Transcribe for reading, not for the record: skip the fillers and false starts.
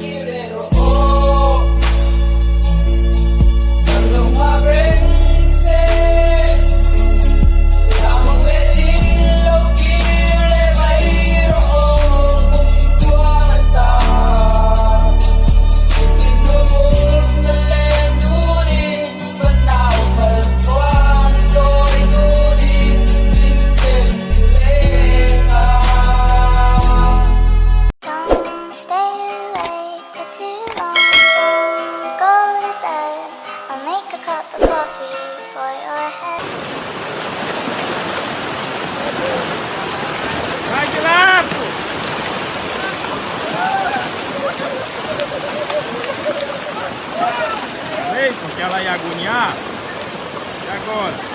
quiero. Oh, dalawa princess, lamang itilo kile mayroon kumpuata. Tinumog na lendunin, panaw malpuan, so'y nunin, tinipimuleka. Don't stay awake for too long. Go to bed. I'll make a cup of coffee for your head. Vai de lá, pô! Ei, porque ela ia agoniar. E agora?